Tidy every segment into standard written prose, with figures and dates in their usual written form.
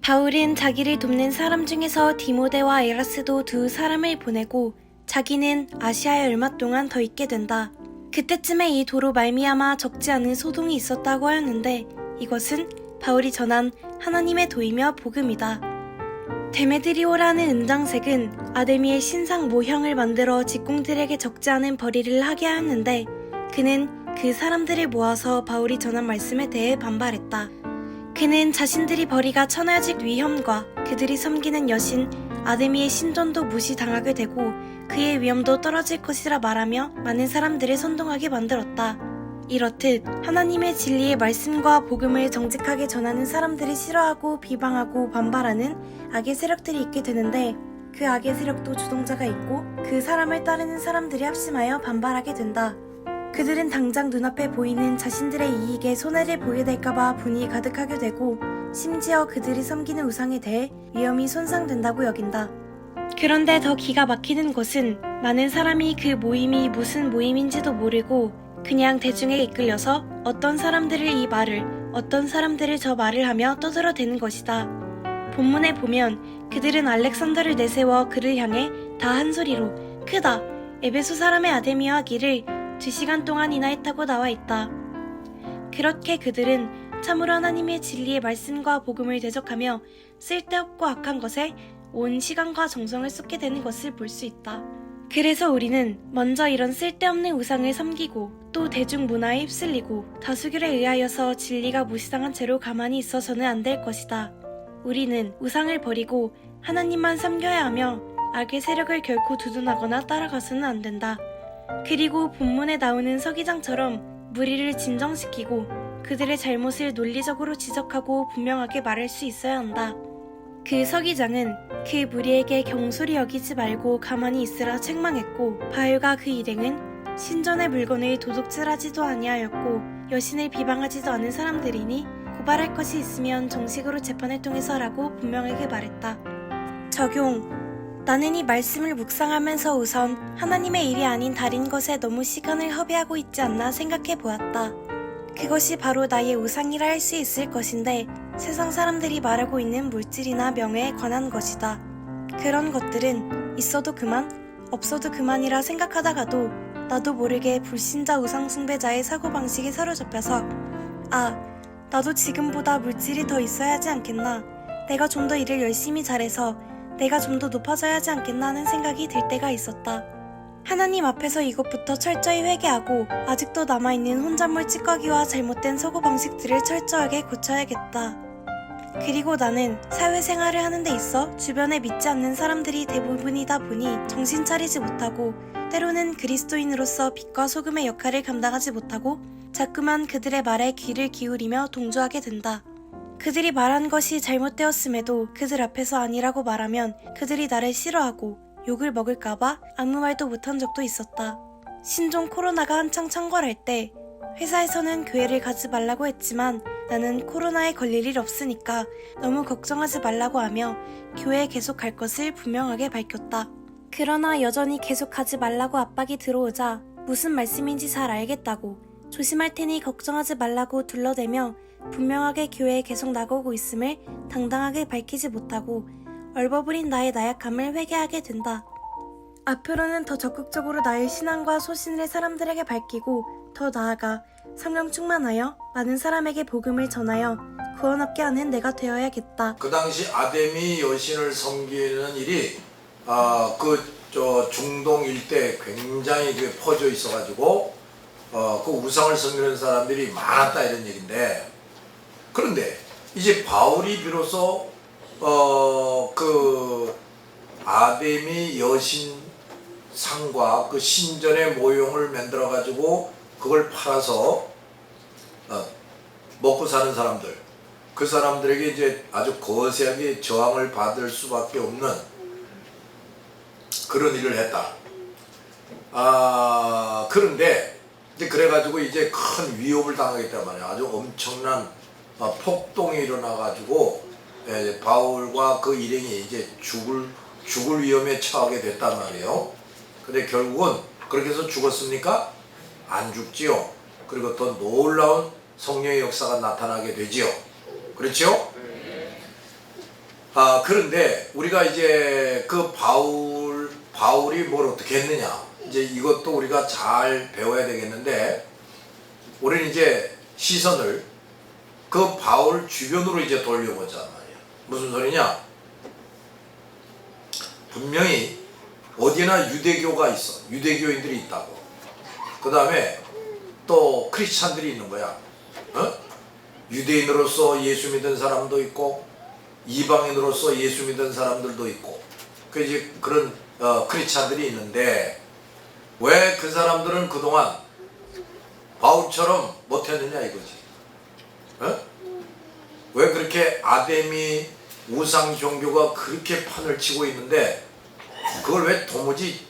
바울은 자기를 돕는 사람 중에서 디모데와 에라스도 두 사람을 보내고 자기는 아시아에 얼마 동안 더 있게 된다. 그때쯤에 이 도로 말미암아 적지 않은 소동이 있었다고 하였는데 이것은 바울이 전한 하나님의 도이며 복음이다. 데메드리오라는 은장색은 아데미의 신상 모형을 만들어 직공들에게 적지 않은 벌이를 하게 하였는데 그는 그 사람들을 모아서 바울이 전한 말씀에 대해 반발했다. 그는 자신들이 벌이가 천하직 위험과 그들이 섬기는 여신 아데미의 신전도 무시당하게 되고 그의 위엄도 떨어질 것이라 말하며 많은 사람들을 선동하게 만들었다. 이렇듯 하나님의 진리의 말씀과 복음을 정직하게 전하는 사람들이 싫어하고 비방하고 반발하는 악의 세력들이 있게 되는데 그 악의 세력도 주동자가 있고 그 사람을 따르는 사람들이 합심하여 반발하게 된다. 그들은 당장 눈앞에 보이는 자신들의 이익에 손해를 보게 될까봐 분이 가득하게 되고 심지어 그들이 섬기는 우상에 대해 위엄이 손상된다고 여긴다. 그런데 더 기가 막히는 것은 많은 사람이 그 모임이 무슨 모임인지도 모르고 그냥 대중에 이끌려서 어떤 사람들을 이 말을 어떤 사람들을 저 말을 하며 떠들어대는 것이다. 본문에 보면 그들은 알렉산더를 내세워 그를 향해 다 한 소리로 크다 에베소 사람의 아데미와 하기를 2시간 동안이나 했다고 나와 있다. 그렇게 그들은 참으로 하나님의 진리의 말씀과 복음을 대적하며 쓸데없고 악한 것에 온 시간과 정성을 쏟게 되는 것을 볼 수 있다. 그래서 우리는 먼저 이런 쓸데없는 우상을 섬기고 또 대중문화에 휩쓸리고 다수결에 의하여서 진리가 무시당한 채로 가만히 있어서는 안 될 것이다. 우리는 우상을 버리고 하나님만 섬겨야 하며 악의 세력을 결코 두둔하거나 따라가서는 안 된다. 그리고 본문에 나오는 서기장처럼 무리를 진정시키고 그들의 잘못을 논리적으로 지적하고 분명하게 말할 수 있어야 한다. 그 서기장은 그 무리에게 경솔히 여기지 말고 가만히 있으라 책망했고 바울과 그 일행은 신전의 물건을 도둑질하지도 아니하였고 여신을 비방하지도 않은 사람들이니 고발할 것이 있으면 정식으로 재판을 통해서 하라고 분명하게 말했다. 적용. 나는 이 말씀을 묵상하면서 우선 하나님의 일이 아닌 다른 것에 너무 시간을 허비하고 있지 않나 생각해 보았다. 그것이 바로 나의 우상이라 할 수 있을 것인데 세상 사람들이 말하고 있는 물질이나 명예에 관한 것이다. 그런 것들은 있어도 그만, 없어도 그만이라 생각하다가도 나도 모르게 불신자 우상 숭배자의 사고방식에 사로잡혀서 나도 지금보다 물질이 더 있어야 하지 않겠나, 내가 좀 더 일을 열심히 잘해서 내가 좀 더 높아져야 하지 않겠나 하는 생각이 들 때가 있었다. 하나님 앞에서 이것부터 철저히 회개하고 아직도 남아있는 혼잣물 찌꺼기와 잘못된 사고방식들을 철저하게 고쳐야겠다. 그리고 나는 사회생활을 하는 데 있어 주변에 믿지 않는 사람들이 대부분이다 보니 정신 차리지 못하고 때로는 그리스도인으로서 빛과 소금의 역할을 감당하지 못하고 자꾸만 그들의 말에 귀를 기울이며 동조하게 된다. 그들이 말한 것이 잘못되었음에도 그들 앞에서 아니라고 말하면 그들이 나를 싫어하고 욕을 먹을까봐 아무 말도 못한 적도 있었다. 신종 코로나가 한창 창궐할 때 회사에서는 교회를 가지 말라고 했지만 나는 코로나에 걸릴 일 없으니까 너무 걱정하지 말라고 하며 교회에 계속 갈 것을 분명하게 밝혔다. 그러나 여전히 계속 가지 말라고 압박이 들어오자 무슨 말씀인지 잘 알겠다고 조심할 테니 걱정하지 말라고 둘러대며 분명하게 교회에 계속 나가고 있음을 당당하게 밝히지 못하고 얼버무린 나의 나약함을 회개하게 된다. 앞으로는 더 적극적으로 나의 신앙과 소신을 사람들에게 밝히고 더 나아가 성령 충만하여 많은 사람에게 복음을 전하여 구원 얻게 하는 내가 되어야겠다. 그 당시 아데미 여신을 섬기는 일이 중동 일대에 굉장히 퍼져 있어가지고 그 우상을 섬기는 사람들이 많았다 이런 얘기인데, 그런데 이제 바울이 비로소 그 아데미 여신 상과 그 신전의 모형을 만들어 가지고 그걸 팔아서 먹고 사는 사람들, 그 사람들에게 이제 아주 거세하게 저항을 받을 수밖에 없는 그런 일을 했다. 그런데 이제 그래가지고 이제 큰 위협을 당하겠단 말이야. 아주 엄청난 폭동이 일어나가지고 바울과 그 일행이 이제 죽을 위험에 처하게 됐단 말이에요. 근데 결국은 그렇게 해서 죽었습니까? 안 죽지요. 그리고 더 놀라운 성령의 역사가 나타나게 되지요. 그렇죠? 그런데 우리가 이제 그 바울이 뭘 어떻게 했느냐, 이제 이것도 우리가 잘 배워야 되겠는데, 우리는 이제 시선을 그 바울 주변으로 이제 돌려보자 말이야. 무슨 소리냐? 분명히 어디나 유대교가 있어. 유대교인들이 있다고. 그 다음에 또 크리스찬들이 있는 거야. 유대인으로서 예수 믿은 사람도 있고, 이방인으로서 예수 믿은 사람들도 있고, 그 이제 그런 크리스찬들이 있는데, 왜 그 사람들은 그동안 바울처럼 못했느냐 이거지. 왜 그렇게 아데미 우상 종교가 그렇게 판을 치고 있는데 그걸 왜 도무지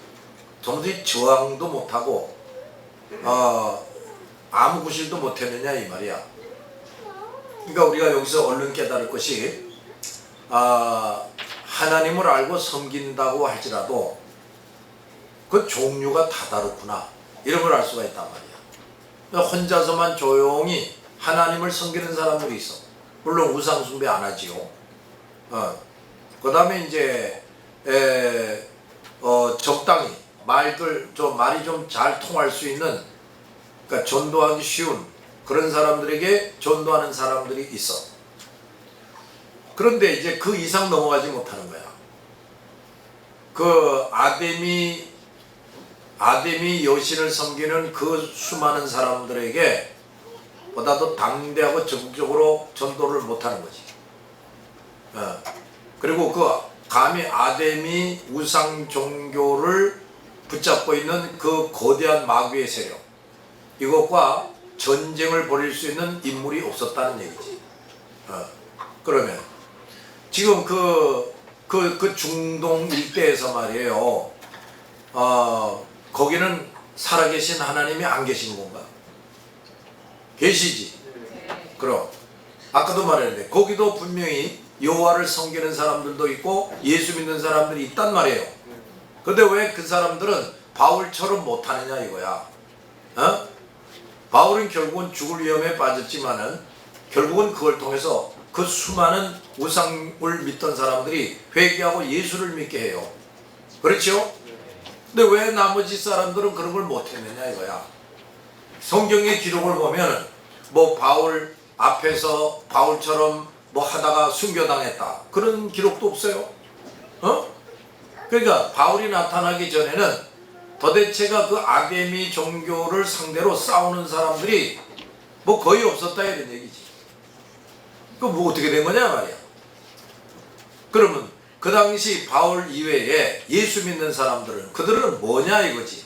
저항도 못하고 아무 구실도 못했느냐 이 말이야. 그러니까 우리가 여기서 얼른 깨달을 것이, 하나님을 알고 섬긴다고 할지라도 그 종류가 다 다르구나, 이런 걸 알 수가 있단 말이야. 혼자서만 조용히 하나님을 섬기는 사람들이 있어. 물론 우상 숭배 안 하지요. 그 다음에 이제 적당히 말이 좀 잘 통할 수 있는, 그러니까 전도하기 쉬운 그런 사람들에게 전도하는 사람들이 있어. 그런데 이제 그 이상 넘어가지 못하는 거야. 그 아데미 여신을 섬기는 그 수많은 사람들에게 보다도 담대하고 적극적으로 전도를 못하는 거지. 그리고 그 감히 아데미 우상 종교를 붙잡고 있는 그 거대한 마귀의 세력, 이것과 전쟁을 벌일 수 있는 인물이 없었다는 얘기지. 그러면 지금 그 중동 일대에서 말이에요. 거기는 살아계신 하나님이 안 계신 건가? 계시지. 그럼 아까도 말했는데 거기도 분명히 여호와를 섬기는 사람들도 있고 예수 믿는 사람들이 있단 말이에요. 근데 왜 그 사람들은 바울처럼 못하느냐 이거야. 바울은 결국은 죽을 위험에 빠졌지만은 결국은 그걸 통해서 그 수많은 우상을 믿던 사람들이 회개하고 예수를 믿게 해요. 그렇죠? 근데 왜 나머지 사람들은 그런 걸 못했느냐 이거야. 성경의 기록을 보면 뭐 바울 앞에서 바울처럼 뭐 하다가 순교당했다, 그런 기록도 없어요. 그러니까 바울이 나타나기 전에는 도대체가 그 아데미 종교를 상대로 싸우는 사람들이 뭐 거의 없었다 이런 얘기지. 그 뭐 어떻게 된 거냐 말이야. 그러면 그 당시 바울 이외에 예수 믿는 사람들은 그들은 뭐냐 이거지.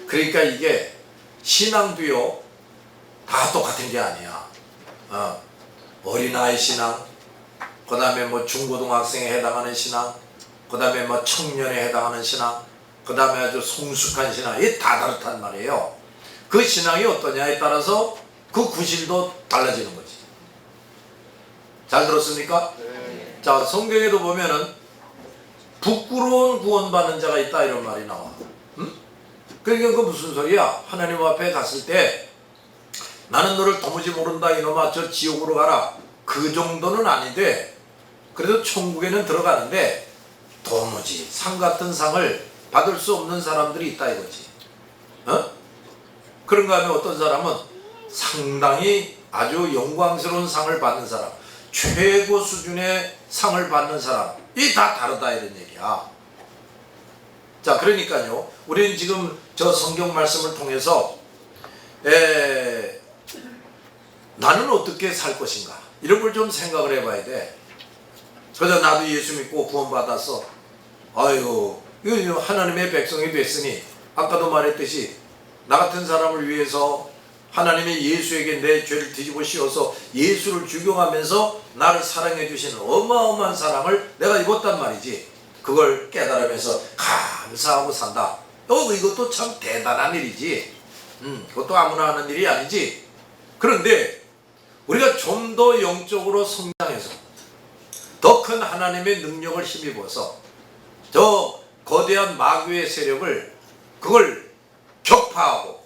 그러니까 이게 신앙도요 다 똑같은 게 아니야. 어린아이 신앙, 그 다음에 뭐 중고등학생에 해당하는 신앙, 그 다음에 뭐 청년에 해당하는 신앙, 그 다음에 아주 성숙한 신앙, 이게 다 다르단 말이에요. 그 신앙이 어떠냐에 따라서 그 구실도 달라지는 거지. 잘 들었습니까? 네. 자, 성경에도 보면은 부끄러운 구원받는 자가 있다 이런 말이 나와. 그러니까 그 무슨 소리야? 하나님 앞에 갔을 때 나는 너를 도무지 모른다 이놈아, 저 지옥으로 가라, 그 정도는 아닌데 그래도 천국에는 들어가는데 도무지 상 같은 상을 받을 수 없는 사람들이 있다 이거지. 그런가 하면 어떤 사람은 상당히 아주 영광스러운 상을 받는 사람, 최고 수준의 상을 받는 사람, 이 다 다르다 이런 얘기야. 자, 그러니까요 우리는 지금 저 성경 말씀을 통해서 나는 어떻게 살 것인가, 이런 걸 좀 생각을 해봐야 돼. 그래서 나도 예수 믿고 구원받았어. 아유, 이거 하나님의 백성이 됐으니 아까도 말했듯이 나 같은 사람을 위해서 하나님의 예수에게 내 죄를 뒤집어 씌워서 예수를 죽여가면서 나를 사랑해 주시는 어마어마한 사랑을 내가 입었단 말이지. 그걸 깨달으면서 감사하고 산다. 이것도 참 대단한 일이지. 그것도 아무나 하는 일이 아니지. 그런데 우리가 좀 더 영적으로 성장해서 더 큰 하나님의 능력을 힘입어서 저 거대한 마귀의 세력을 그걸 격파하고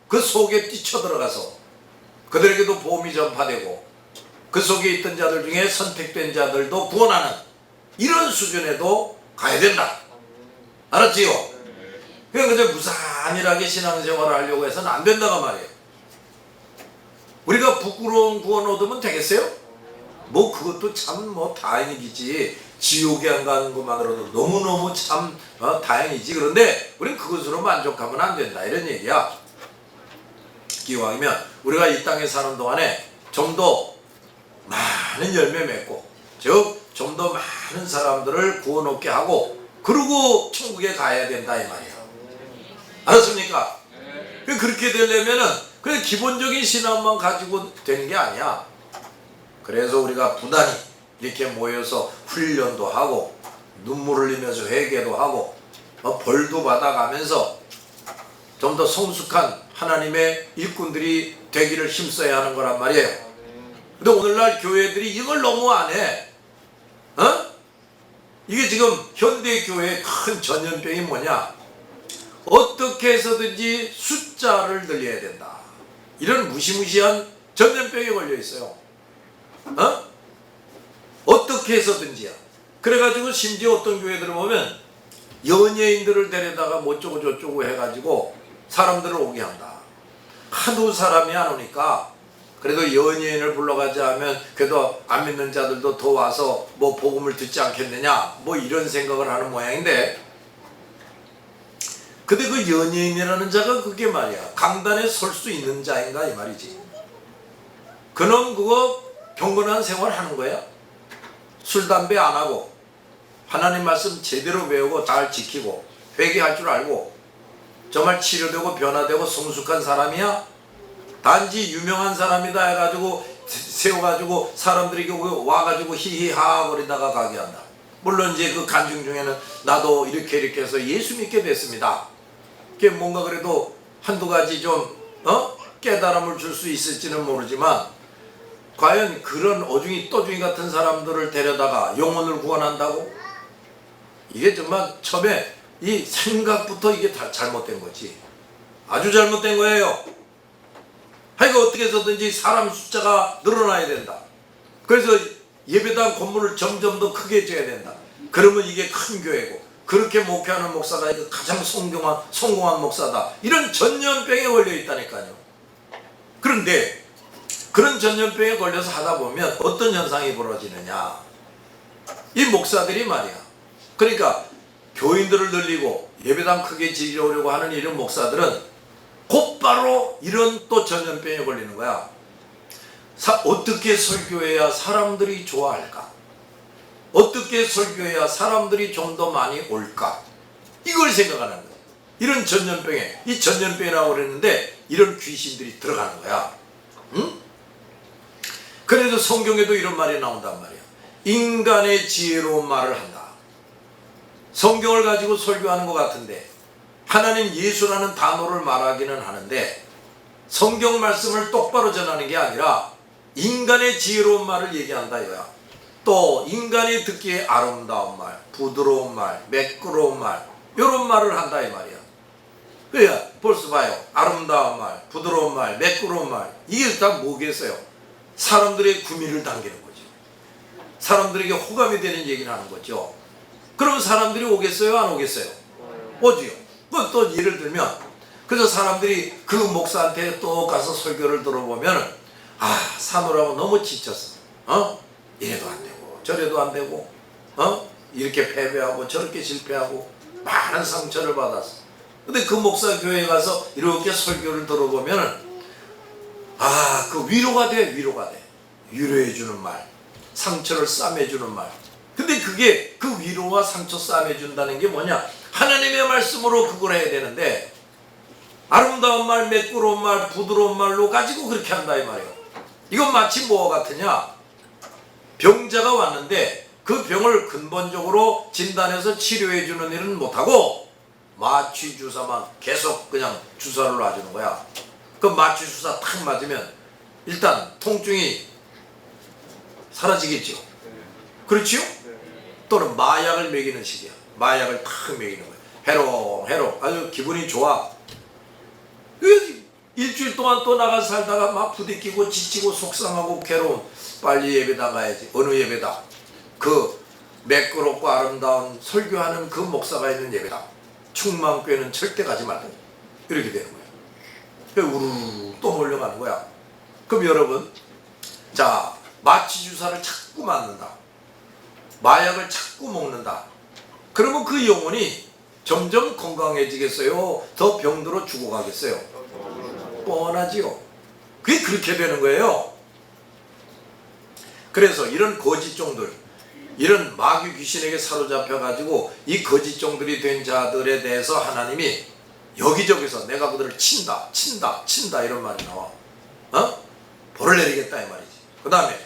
그 속에 뛰쳐들어가서 그들에게도 복음이 전파되고 그 속에 있던 자들 중에 선택된 자들도 구원하는 이런 수준에도 가야 된다. 알았지요? 그냥 그저 무산일하게 신앙생활을 하려고 해서는 안 된다고 말이에요. 우리가 부끄러운 구원 얻으면 되겠어요? 뭐 그것도 참 뭐 다행이지. 지옥에 안 가는 것만으로도 너무너무 참 다행이지. 그런데 우린 그것으로 만족하면 안 된다, 이런 얘기야. 기왕이면 우리가 이 땅에 사는 동안에 좀 더 많은 열매 맺고, 즉 좀 더 많은 사람들을 구원 얻게 하고, 그러고 천국에 가야 된다, 이 말이야. 알았습니까? 그렇게 되려면은 그냥 기본적인 신앙만 가지고 되는 게 아니야. 그래서 우리가 부단히 이렇게 모여서 훈련도 하고, 눈물을 흘리면서 회개도 하고, 벌도 받아가면서 좀 더 성숙한 하나님의 일꾼들이 되기를 힘써야 하는 거란 말이에요. 근데 오늘날 교회들이 이걸 너무 안 해. 이게 지금 현대 교회의 큰 전염병이 뭐냐? 어떻게 해서든지 숫자를 늘려야 된다. 이런 무시무시한 전염병에 걸려 있어요. 어떻게 해서든지야. 그래가지고 심지어 어떤 교회들을 보면 연예인들을 데려다가 뭐 어쩌고 저쩌고 해가지고 사람들을 오게 한다. 하도 사람이 안 오니까 그래도 연예인을 불러가지 하면 그래도 안 믿는 자들도 더 와서 뭐 복음을 듣지 않겠느냐, 뭐 이런 생각을 하는 모양인데, 근데 그 연예인이라는 자가 그게 말이야, 강단에 설 수 있는 자인가 이 말이지. 그놈 그거 경건한 생활 하는 거야. 술 담배 안 하고 하나님 말씀 제대로 배우고 잘 지키고 회개할 줄 알고 정말 치료되고 변화되고 성숙한 사람이야? 단지 유명한 사람이다 해가지고 세워가지고 사람들이 와가지고 히히하 거리다가 가게 한다. 물론 이제 그 간증 중에는 나도 이렇게 해서 예수 믿게 됐습니다. 그게 뭔가 그래도 한두 가지 좀 깨달음을 줄 수 있을지는 모르지만, 과연 그런 어중이 떠중이 같은 사람들을 데려다가 영혼을 구원한다고? 이게 정말 처음에 이 생각부터 이게 다 잘못된 거지. 아주 잘못된 거예요. 하여간 어떻게 해서든지 사람 숫자가 늘어나야 된다. 그래서 예배당 건물을 점점 더 크게 지어야 된다. 그러면 이게 큰 교회고, 그렇게 목회하는 목사가 가장 성공한 목사다. 이런 전염병에 걸려 있다니까요. 그런데 그런 전염병에 걸려서 하다 보면 어떤 현상이 벌어지느냐. 이 목사들이 말이야, 그러니까 교인들을 늘리고 예배당 크게 지으려고 하는 이런 목사들은 곧바로 이런 또 전염병에 걸리는 거야. 어떻게 설교해야 사람들이 좋아할까? 어떻게 설교해야 사람들이 좀 더 많이 올까? 이걸 생각하는 거야. 이런 전염병에, 이 전염병이라고 그랬는데 이런 귀신들이 들어가는 거야. 응? 그래서 성경에도 이런 말이 나온단 말이야. 인간의 지혜로운 말을 한다. 성경을 가지고 설교하는 것 같은데 하나님 예수라는 단어를 말하기는 하는데 성경 말씀을 똑바로 전하는 게 아니라 인간의 지혜로운 말을 얘기한다 이거야. 또 인간이 듣기에 아름다운 말, 부드러운 말, 매끄러운 말, 이런 말을 한다 이 말이야. 그래야 벌써 봐요. 아름다운 말, 부드러운 말, 매끄러운 말, 이게 다 뭐겠어요? 사람들의 구미를 당기는 거죠. 사람들에게 호감이 되는 얘기를 하는 거죠. 그럼 사람들이 오겠어요? 안 오겠어요? 오지요. 또 예를 들면, 그래서 사람들이 그 목사한테 또 가서 설교를 들어보면, 사느라고 너무 지쳤어. 이래도 안 되고 저래도 안 되고 이렇게 패배하고 저렇게 실패하고 많은 상처를 받았어. 근데 그 목사 교회에 가서 이렇게 설교를 들어보면 그 위로가 돼. 위로해주는 말, 상처를 싸매주는 말. 근데 그게 그 위로와 상처 싸매준다는 게 뭐냐? 하나님의 말씀으로 그걸 해야 되는데 아름다운 말, 매끄러운 말, 부드러운 말로 가지고 그렇게 한다 이 말이에요. 이건 마치 뭐와 같으냐? 병자가 왔는데 그 병을 근본적으로 진단해서 치료해 주는 일은 못하고 마취 주사만 계속 그냥 주사를 놔주는 거야. 그 마취 주사 탁 맞으면 일단 통증이 사라지겠죠. 그렇지요? 또는 마약을 먹이는 식이야. 마약을 탁 먹이는 거야. 해롱 아주 기분이 좋아. 일주일 동안 또 나가 살다가 막 부딪히고 지치고 속상하고 괴로운, 빨리 예배당 가야지. 어느 예배당? 그 매끄럽고 아름다운 설교하는 그 목사가 있는 예배당. 충만교회는 절대 가지 말고. 이렇게 되는 거야. 우르르 또 몰려가는 거야. 그럼 여러분, 자, 마취 주사를 자꾸 맞는다. 마약을 자꾸 먹는다. 그러면 그 영혼이 점점 건강해지겠어요? 더 병들어 죽어가겠어요? 뻔하지요. 그게 그렇게 되는 거예요. 그래서 이런 거짓종들, 이런 마귀 귀신에게 사로잡혀가지고 이 거짓종들이 된 자들에 대해서 하나님이 여기저기서 내가 그들을 친다 이런 말이 나와. 벌을 내리겠다 이 말이지. 그 다음에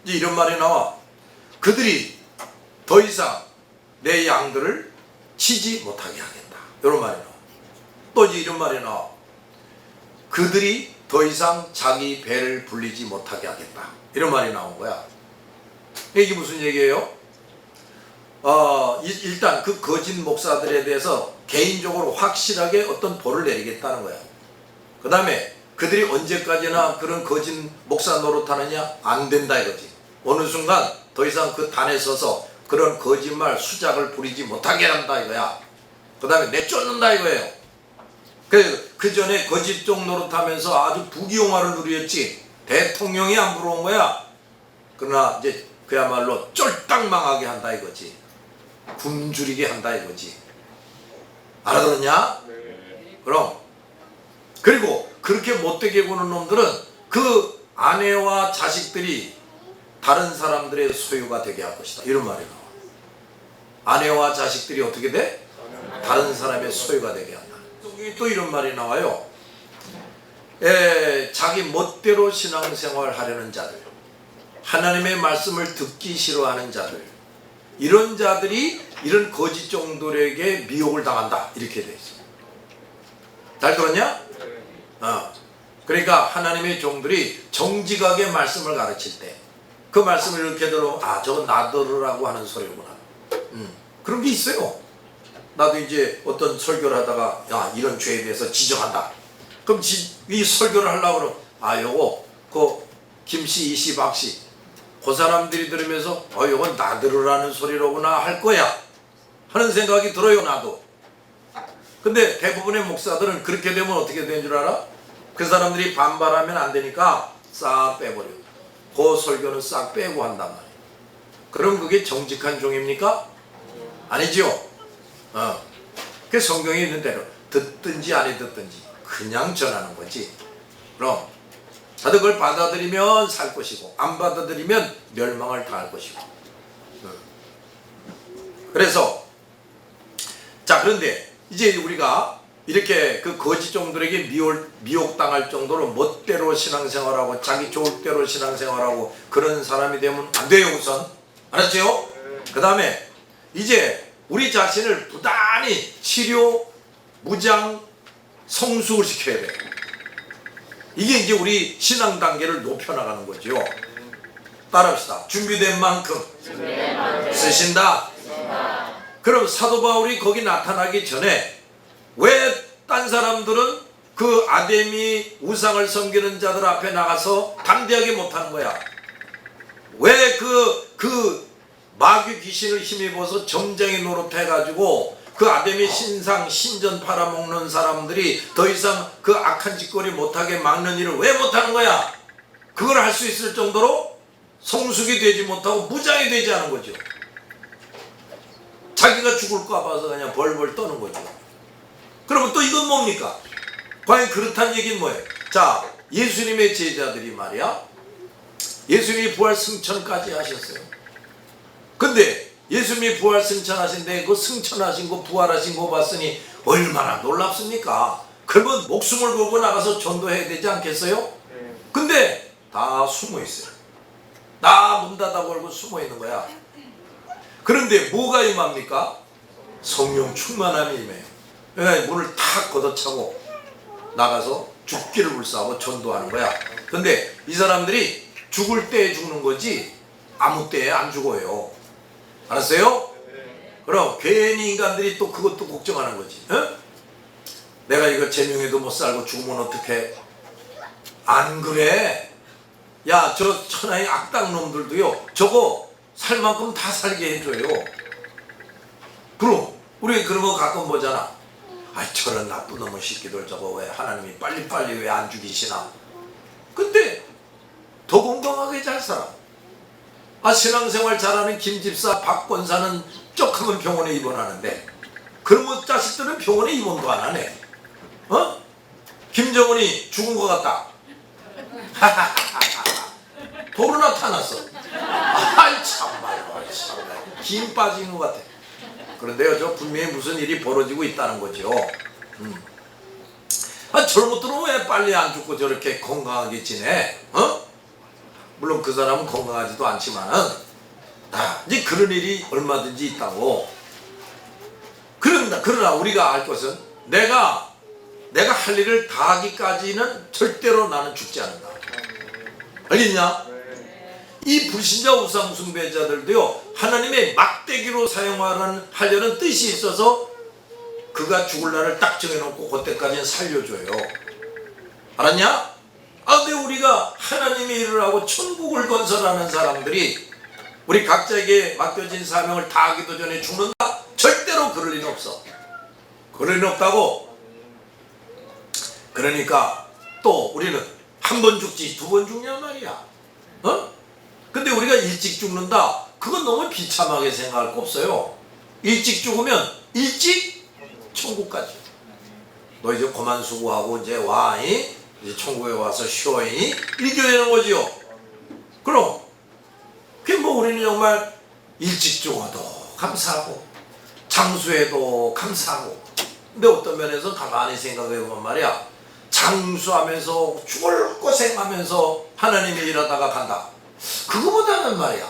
이제 이런 말이 나와. 그들이 더 이상 내 양들을 치지 못하게 하겠다. 이런 말이 나와. 또 이제 이런 말이 나와. 그들이 더 이상 자기 배를 불리지 못하게 하겠다. 이런 말이 나온 거야. 이게 무슨 얘기예요? 일단 그 거짓 목사들에 대해서 개인적으로 확실하게 어떤 벌을 내리겠다는 거야. 그 다음에 그들이 언제까지나 그런 거짓 목사 노릇하느냐? 안 된다 이거지. 어느 순간 더 이상 그 단에 서서 그런 거짓말 수작을 부리지 못하게 한다 이거야. 그 다음에 내쫓는다 이거예요. 그 전에 거짓종 노릇하면서 아주 부귀영화를 누렸지. 대통령이 안 부러운 거야. 그러나 이제 그야말로 쫄딱 망하게 한다 이거지. 굶주리게 한다 이거지. 알아들었냐? 그럼 그리고 그렇게 못되게 구는 놈들은 그 아내와 자식들이 다른 사람들의 소유가 되게 할 것이다. 이런 말이 나와. 아내와 자식들이 어떻게 돼? 다른 사람의 소유가 되게 한다. 또 이런 말이 나와요. 자기 멋대로 신앙생활 하려는 자들, 하나님의 말씀을 듣기 싫어하는 자들, 이런 자들이 이런 거짓종들에게 미혹을 당한다. 이렇게 돼 있어. 잘 들었냐? 그러니까 하나님의 종들이 정직하게 말씀을 가르칠 때 그 말씀을 이렇게 들어, 저건 나들으라고 하는 소리구나. 그런 게 있어요. 나도 이제 어떤 설교를 하다가 이런 죄에 대해서 지적한다. 그럼 이 설교를 하려고 그러면 요거 그 김씨, 이씨, 박씨 그 사람들이 들으면서 요건 나들으라는 소리로구나 할 거야 하는 생각이 들어요. 나도. 근데 대부분의 목사들은 그렇게 되면 어떻게 되는 줄 알아? 그 사람들이 반발하면 안 되니까 싹 빼버려. 그 설교는 싹 빼고 한단 말이에요. 그럼 그게 정직한 종입니까? 아니죠. 그 성경에 있는 대로 듣든지 안 듣든지 그냥 전하는 거지. 그럼 다들 그걸 받아들이면 살 것이고 안 받아들이면 멸망을 당할 것이고. 그래서 자, 그런데 이제 우리가 이렇게 그 거짓종들에게 미혹당할 정도로 멋대로 신앙생활하고 자기 좋을 대로 신앙생활하고 그런 사람이 되면 안 돼요. 우선 알았죠? 그 다음에 이제 우리 자신을 부단히 치료, 무장, 성숙을 시켜야 돼요. 이게 이제 우리 신앙 단계를 높여나가는 거죠. 따라합시다. 준비된 만큼 쓰신다. 그럼 사도 바울이 거기 나타나기 전에 왜 딴 사람들은 그 아데미 우상을 섬기는 자들 앞에 나가서 담대하게 못하는 거야? 왜 그 마귀 귀신을 힘입어서 점쟁이 노릇해가지고 그 아데미 신상 신전 팔아먹는 사람들이 더 이상 그 악한 짓거리 못하게 막는 일을 왜 못하는 거야? 그걸 할 수 있을 정도로 성숙이 되지 못하고 무장이 되지 않은 거죠. 자기가 죽을까 봐서 그냥 벌벌 떠는 거죠. 그러면 또 이건 뭡니까? 과연 그렇다는 얘기는 뭐예요? 자, 예수님의 제자들이 말이야, 예수님이 부활 승천까지 하셨어요. 근데 예수님이 부활 승천하신데 그 승천하신 거 부활하신 거 봤으니 얼마나 놀랍습니까? 그러면 목숨을 걸고 나가서 전도해야 되지 않겠어요? 근데 다 숨어 있어요. 다 문 닫아 걸고 숨어 있는 거야. 그런데 뭐가 임합니까? 성령 충만함이 임해요. 문을 탁 걷어차고 나가서 죽기를 불사하고 전도하는 거야. 근데 이 사람들이 죽을 때 죽는 거지 아무 때에 안 죽어요. 알았어요? 그럼 괜히 인간들이 또 그것도 걱정하는 거지. 내가 이거 제명에도 못 살고 죽으면 어떡해? 안 그래? 야, 저 천하의 악당놈들도요, 저거 살 만큼 다 살게 해줘요. 그럼 우리 그런 거 가끔 보잖아. 아, 저런 나쁜 놈의 새끼들 저거 왜 하나님이 빨리빨리 왜 안 죽이시나? 근데 더 건강하게 잘 살아. 아, 신앙생활 잘하는 김집사 박권사는 쪽하면 병원에 입원하는데 그런 자식들은 병원에 입원도 안 하네. 어? 김정은이 죽은 것 같다. 도로 나타났어. 아이 참말로 김 빠진 것 같아. 그런데요, 저 분명히 무슨 일이 벌어지고 있다는 거죠. 아, 저런 것들은 왜 빨리 안 죽고 저렇게 건강하게 지내? 어? 물론 그 사람은 건강하지도 않지만은 이제 그런 일이 얼마든지 있다고. 그러나 우리가 알 것은 내가 할 일을 다 하기까지는 절대로 나는 죽지 않는다. 알겠냐? 이 불신자 우상 숭배자들도요, 하나님의 막대기로 하려는 뜻이 있어서 그가 죽을 날을 딱 정해놓고 그때까지는 살려줘요. 알았냐? 아, 근데 우리가 하나님의 일을 하고 천국을 건설하는 사람들이 우리 각자에게 맡겨진 사명을 다 하기도 전에 죽는다? 절대로 그럴 리는 없어. 그럴 리는 없다고. 그러니까 또 우리는 한 번 죽지 두 번 죽냐 말이야. 어? 근데 우리가 일찍 죽는다, 그건 너무 비참하게 생각할 거 없어요. 일찍 죽으면 일찍 천국 가지. 너 이제 그만 수고하고 이제 와, 이제 천국에 와서 쉬어, 이렇게 되는 거지요. 그럼 그게 뭐 우리는 정말 일찍 죽어도 감사하고 장수해도 감사하고. 근데 어떤 면에서 가만히 생각해 보면 말이야, 장수하면서 죽을 고생하면서 하나님의 일하다가 간다, 그거보다는 말이야,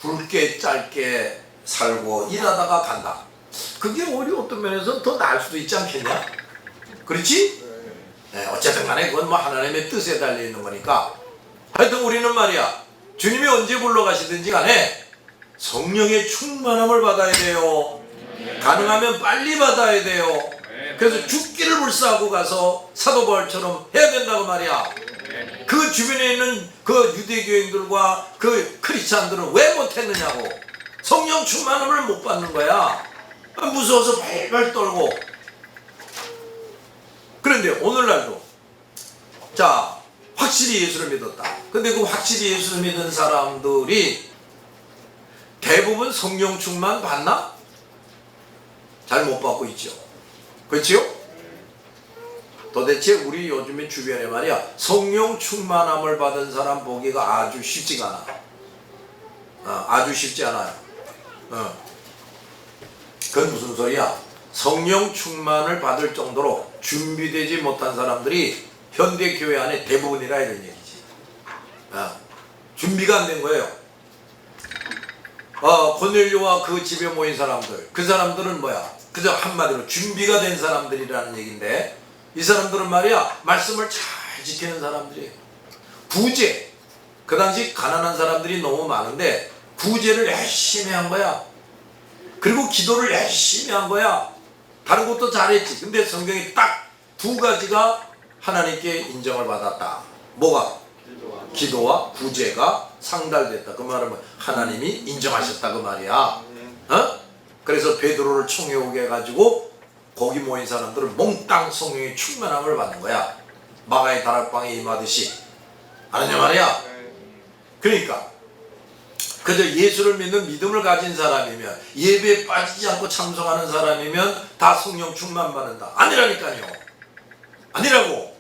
굵게 짧게 살고 일하다가 간다, 그게 오히려 어떤 면에서 더 나을 수도 있지 않겠냐? 그렇지? 네, 어쨌든 간에 그건 뭐 하나님의 뜻에 달려있는 거니까. 하여튼 우리는 말이야, 주님이 언제 불러가시든지 간에 성령의 충만함을 받아야 돼요. 가능하면 빨리 받아야 돼요. 그래서 죽기를 불사하고 가서 사도 바울처럼 해야 된다고 말이야. 그 주변에 있는 그 유대교인들과 그 크리스찬들은 왜 못했느냐고. 성령 충만함을 못 받는 거야. 무서워서 발발 떨고. 그런데 오늘날도 자, 확실히 예수를 믿었다. 근데 그 확실히 예수를 믿은 사람들이 대부분 성령 충만 받나? 잘 못 받고 있죠. 그렇지요? 도대체 우리 요즘에 주변에 말이야, 성령 충만함을 받은 사람 보기가 아주 쉽지가 않아. 아주 쉽지 않아요. 그건 무슨 소리야? 성령 충만을 받을 정도로 준비되지 못한 사람들이 현대 교회 안에 대부분이라 이런 얘기지. 준비가 안 된 거예요. 고넬료와 그 집에 모인 사람들, 그 사람들은 뭐야? 그저 한마디로 준비가 된 사람들이라는 얘기인데, 이 사람들은 말이야, 말씀을 잘 지키는 사람들이에요. 구제, 그 당시 가난한 사람들이 너무 많은데 구제를 열심히 한 거야. 그리고 기도를 열심히 한 거야. 다른 것도 잘했지. 근데 성경이 딱 두 가지가 하나님께 인정을 받았다. 뭐가? 기도와 구제가 상달됐다. 그 말은 뭐 하나님이 인정하셨다 그 말이야. 그래서 베드로를 총에 오게 해가지고 거기 모인 사람들은 몽땅 성령의 충만함을 받는 거야. 마가의 다락방에 임하듯이. 아느냐 말이야. 그러니까 그저 예수를 믿는 믿음을 가진 사람이면, 예배에 빠지지 않고 참석하는 사람이면 다 성령 충만 받는다. 아니라니까요. 아니라고.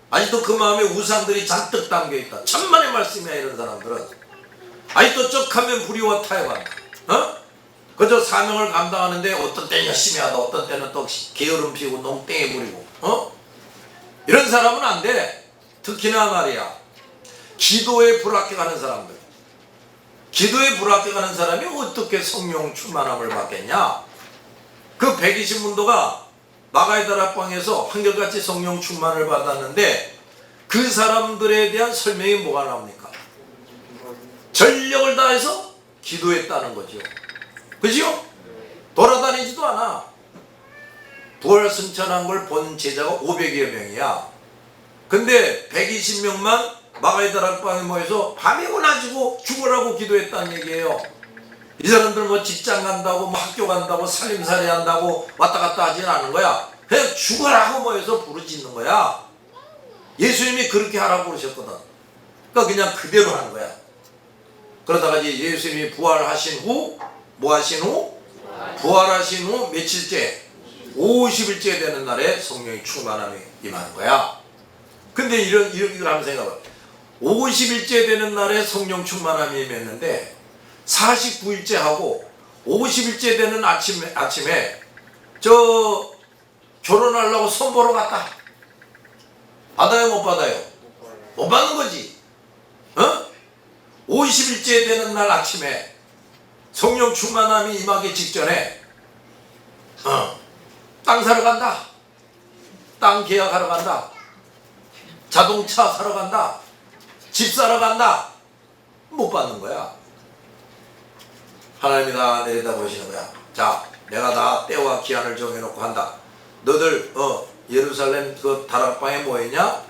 아직도 그 마음에 우상들이 잔뜩 담겨있다. 천만의 말씀이야 이런 사람들은. 아직도 쩍하면 불의와 타협한다. 그저 사명을 감당하는데 어떤 때는 열심히 하다, 어떤 때는 또 게으름 피우고 농땡이 부리고. 이런 사람은 안 돼. 특히나 말이야, 기도에 불합격하는 사람들. 기도에 불합격하는 사람이 어떻게 성령 충만함을 받겠냐? 그 120문도가 마가의 다락방에서 한결같이 성령 충만을 받았는데 그 사람들에 대한 설명이 뭐가 나옵니까? 전력을 다해서 기도했다는 거죠. 그죠? 돌아다니지도 않아. 부활 승천한 걸 본 제자가 500여 명이야. 근데 120명만 마가의 다락방에 모여서 밤이 오나지고 죽으라고 기도했다는 얘기예요. 이 사람들 뭐 직장 간다고 뭐 학교 간다고 살림살이 한다고 왔다 갔다 하진 않은 거야. 그냥 죽으라고 모여서 부르짖는 거야. 예수님이 그렇게 하라고 그러셨거든. 그러니까 그냥 그대로 하는 거야. 그러다가 이제 예수님이 부활하신 후 뭐 하신 후? 부활하신 후 며칠째? 50일째 되는 날에 성령이 충만함이 임하는 거야. 근데 이걸 한번 생각해. 50일째 되는 날에 성령 충만함이 임했는데 49일째 하고 50일째 되는 아침에 저 결혼하려고 선 보러 갔다. 받아요 못 받아요? 못 받는 거지. 50일째 되는 날 아침에 성령 충만함이 임하기 직전에 땅 사러 간다. 땅 계약하러 간다. 자동차 사러 간다. 집 사러 간다. 못 받는 거야. 하나님이 다 내려다보시는 거야. 자, 내가 다 때와 기한을 정해놓고 한다. 너들 예루살렘 그 다락방에 모이냐?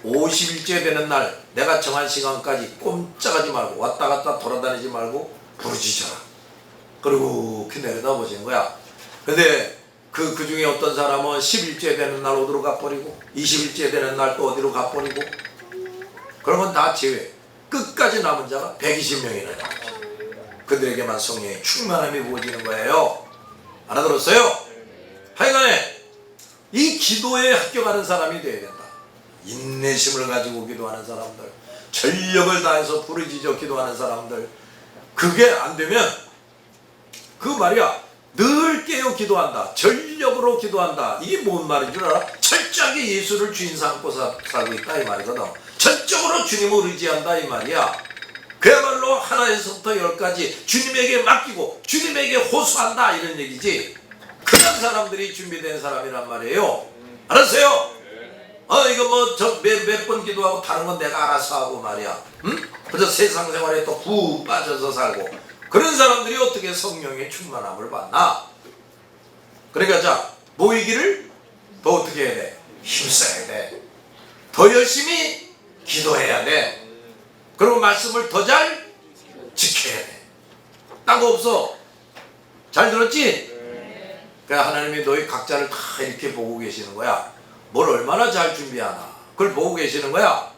50일째 되는 날 내가 정한 시간까지 꼼짝하지 말고 왔다 갔다 돌아다니지 말고 부르짖어라. 그리고 그 내려다보시는 거야. 근데 그 중에 어떤 사람은 10일째 되는 날 어디로 가버리고 20일째 되는 날 또 어디로 가버리고 그러면 다 제외. 끝까지 남은 자가 120명이나 남았죠. 그들에게만 성령의 충만함이 부어지는 거예요. 알아들었어요? 하여간에 이 기도에 합격하는 사람이 되어야 된다. 인내심을 가지고 기도하는 사람들, 전력을 다해서 부르짖어 기도하는 사람들, 그게 안 되면 그 말이야, 늘 깨어 기도한다, 전력으로 기도한다. 이게 뭔 말인 줄 알아? 철저하게 예수를 주인 삼고 살고 있다 이 말이거든. 전적으로 주님을 의지한다 이 말이야. 그야말로 하나에서부터 열까지 주님에게 맡기고 주님에게 호소한다 이런 얘기지. 그런 사람들이 준비된 사람이란 말이에요. 알았어요? 이거 뭐 저 몇 번 기도하고 다른 건 내가 알아서 하고 말이야. 그래서 세상 생활에 또 푹 빠져서 살고 그런 사람들이 어떻게 성령의 충만함을 받나? 그러니까 자, 모이기를 더 어떻게 해야 돼? 힘써야 돼. 더 열심히 기도해야 돼. 그리고 말씀을 더 잘 지켜야 돼. 딴 거 없어. 잘 들었지? 그러니까 하나님이 너희 각자를 다 이렇게 보고 계시는 거야. 뭘 얼마나 잘 준비하나 그걸 보고 계시는 거야.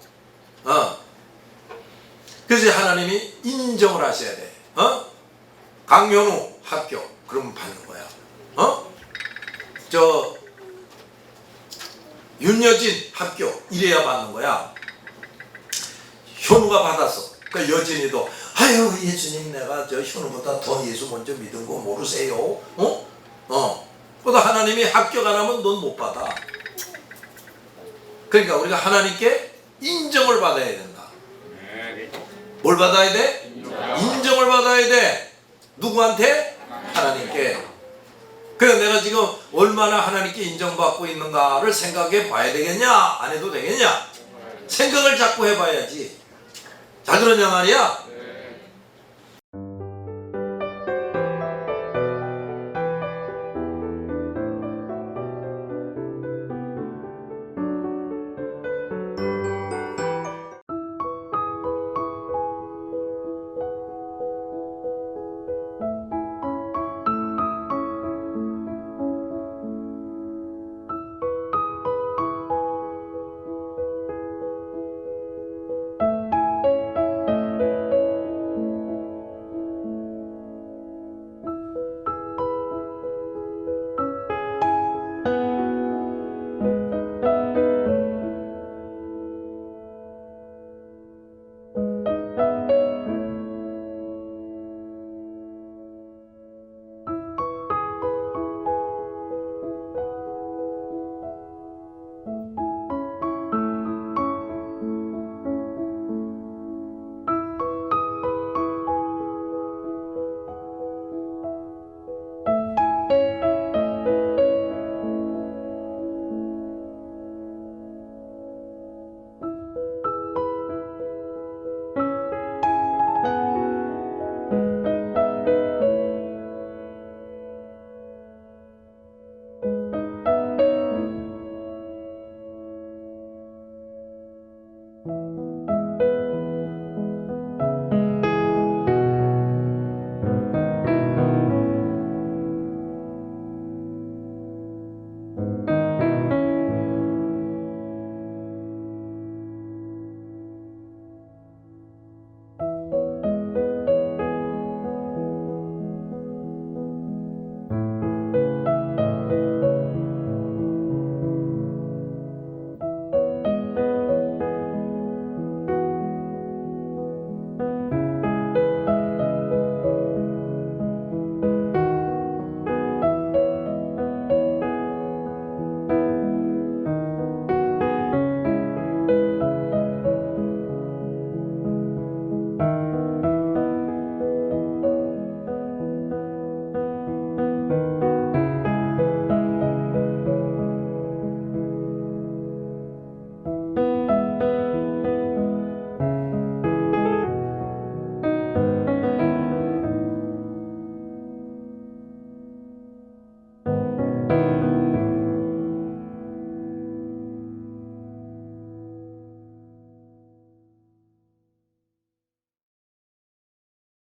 그래서 하나님이 인정을 하셔야 돼. 강현우 합격 그러면 받는 거야. 저 윤여진 합격 이래야 받는 거야. 현우가 받았어. 그러니까 여진이도 아유 예수님 내가 저 현우보다 더 예수 먼저 믿은 거 모르세요? 그러다 하나님이 합격 안 하면 넌 못 받아. 그러니까 우리가 하나님께 인정을 받아야 된다. 뭘 받아야 돼? 인정을 받아야 돼. 누구한테? 하나님께. 그래서 내가 지금 얼마나 하나님께 인정받고 있는가를 생각해 봐야 되겠냐? 안 해도 되겠냐? 생각을 자꾸 해봐야지. 잘 들었냐 말이야?